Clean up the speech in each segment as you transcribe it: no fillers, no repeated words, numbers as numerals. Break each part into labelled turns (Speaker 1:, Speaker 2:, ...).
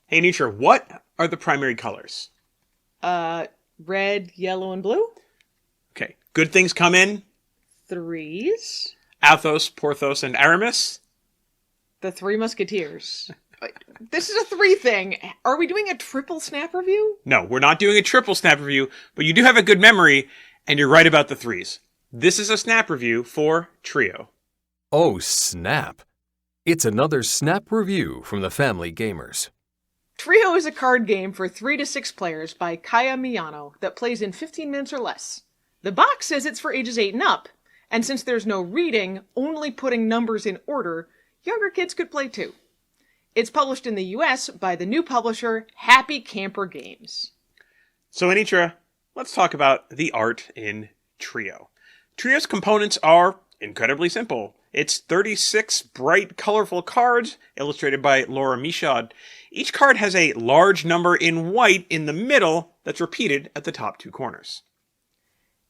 Speaker 1: Hey, Nietzsche, what are the primary colors?
Speaker 2: Red, yellow, and blue.
Speaker 1: Okay. Good things come in
Speaker 2: Threes.
Speaker 1: Athos, Porthos, and Aramis.
Speaker 2: The Three Musketeers. This is a three thing. Are we doing a triple snap review?
Speaker 1: No, we're not doing a triple snap review, but you do have a good memory, and you're right about the threes. This is a snap review for Trio.
Speaker 3: Oh, snap. It's another snap review from the Family Gamers.
Speaker 2: Trio is a card game for 3 to 6 players by Kaya Miyano that plays in 15 minutes or less. The box says it's for ages 8 and up, and since there's no reading, only putting numbers in order, younger kids could play too. It's published in the US by the new publisher Happy Camper Games.
Speaker 1: So, Anitra, let's talk about the art in Trio. Trio's components are incredibly simple. It's 36 bright, colorful cards, illustrated by Laura Michaud. Each card has a large number in white in the middle that's repeated at the top 2 corners.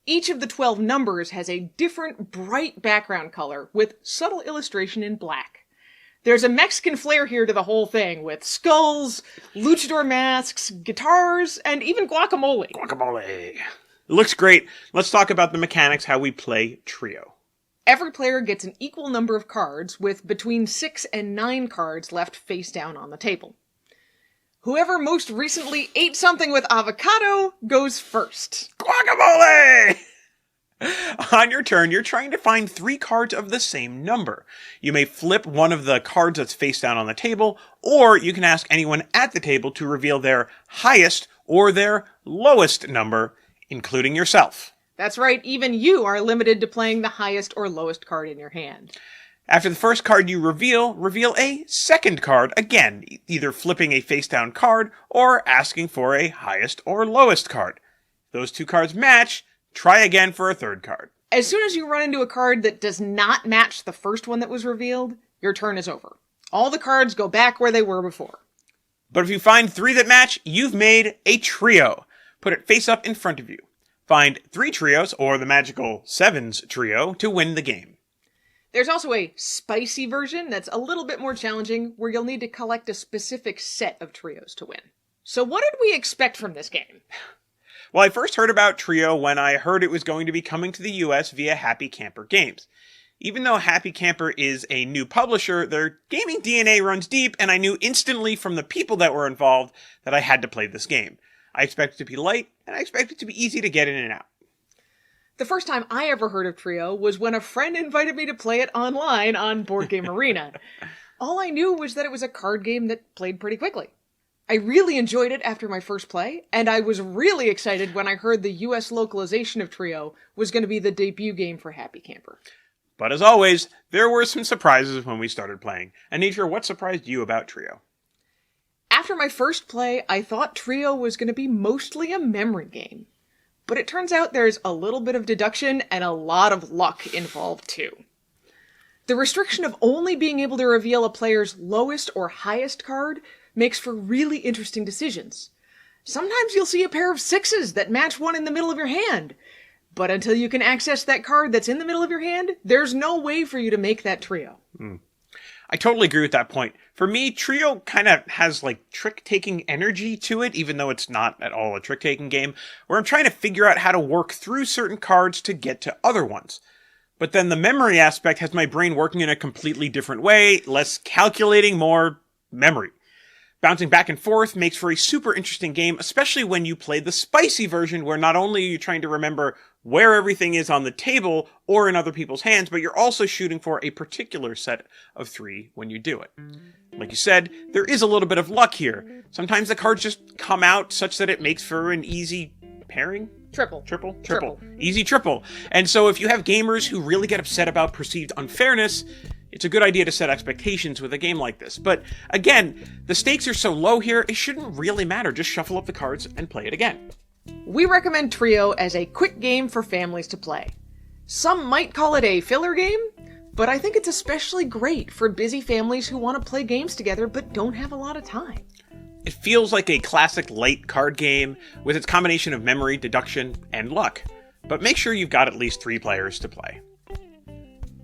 Speaker 2: Each of the 12 numbers has a different bright background color with subtle illustration in black. There's a Mexican flair here to the whole thing, with skulls, luchador masks, guitars, and even guacamole.
Speaker 1: Guacamole! It looks great. Let's talk about the mechanics, how we play Trio.
Speaker 2: Every player gets an equal number of cards, with between 6 and 9 cards left face down on the table. Whoever most recently ate something with avocado goes first.
Speaker 1: Guacamole! On your turn, you're trying to find 3 cards of the same number. You may flip one of the cards that's face down on the table, or you can ask anyone at the table to reveal their highest or their lowest number, including yourself.
Speaker 2: That's right, even you are limited to playing the highest or lowest card in your hand.
Speaker 1: After the first card you reveal a second card, again, either flipping a face-down card or asking for a highest or lowest card. If those 2 cards match, try again for a third card.
Speaker 2: As soon as you run into a card that does not match the first one that was revealed, your turn is over. All the cards go back where they were before.
Speaker 1: But if you find 3 that match, you've made a trio. Put it face up in front of you. Find 3 trios, or the magical 7s trio, to win the game.
Speaker 2: There's also a spicy version that's a little bit more challenging, where you'll need to collect a specific set of trios to win. So what did we expect from this game?
Speaker 1: Well, I first heard about Trio when I heard it was going to be coming to the US via Happy Camper Games. Even though Happy Camper is a new publisher, their gaming DNA runs deep, and I knew instantly from the people that were involved that I had to play this game. I expect it to be light, and I expect it to be easy to get in and out.
Speaker 2: The first time I ever heard of Trio was when a friend invited me to play it online on Board Game Arena. All I knew was that it was a card game that played pretty quickly. I really enjoyed it after my first play, and I was really excited when I heard the US localization of Trio was going to be the debut game for Happy Camper.
Speaker 1: But as always, there were some surprises when we started playing. Anitra, what surprised you about Trio?
Speaker 2: After my first play, I thought Trio was going to be mostly a memory game. But it turns out there's a little bit of deduction and a lot of luck involved too. The restriction of only being able to reveal a player's lowest or highest card makes for really interesting decisions. Sometimes you'll see a pair of 6s that match one in the middle of your hand. But until you can access that card that's in the middle of your hand, there's no way for you to make that trio.
Speaker 1: I totally agree with that point. For me, Trio kind of has like trick-taking energy to it, even though it's not at all a trick-taking game, where I'm trying to figure out how to work through certain cards to get to other ones. But then the memory aspect has my brain working in a completely different way, less calculating, more memory. Bouncing back and forth makes for a super interesting game, especially when you play the spicy version, where not only are you trying to remember where everything is on the table or in other people's hands, but you're also shooting for a particular set of 3 when you do it. Like you said, there is a little bit of luck here. Sometimes the cards just come out such that it makes for an easy pairing? Triple. Easy triple. And so if you have gamers who really get upset about perceived unfairness, it's a good idea to set expectations with a game like this. But again, the stakes are so low here, it shouldn't really matter. Just shuffle up the cards and play it again.
Speaker 2: We recommend Trio as a quick game for families to play. Some might call it a filler game, but I think it's especially great for busy families who want to play games together but don't have a lot of time.
Speaker 1: It feels like a classic light card game with its combination of memory, deduction, and luck. But make sure you've got at least 3 players to play.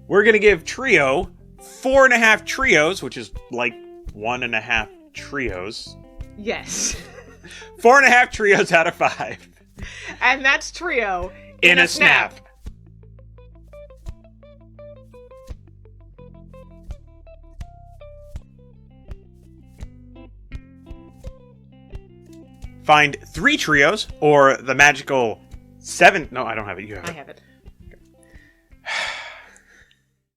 Speaker 1: We're going to give Trio 4.5 trios, which is like 1.5 trios.
Speaker 2: Yes.
Speaker 1: 4.5 trios out of 5.
Speaker 2: And that's Trio
Speaker 1: In a snap. Find 3 trios, or the magical 7... No, I don't have it. You have it.
Speaker 2: I have it.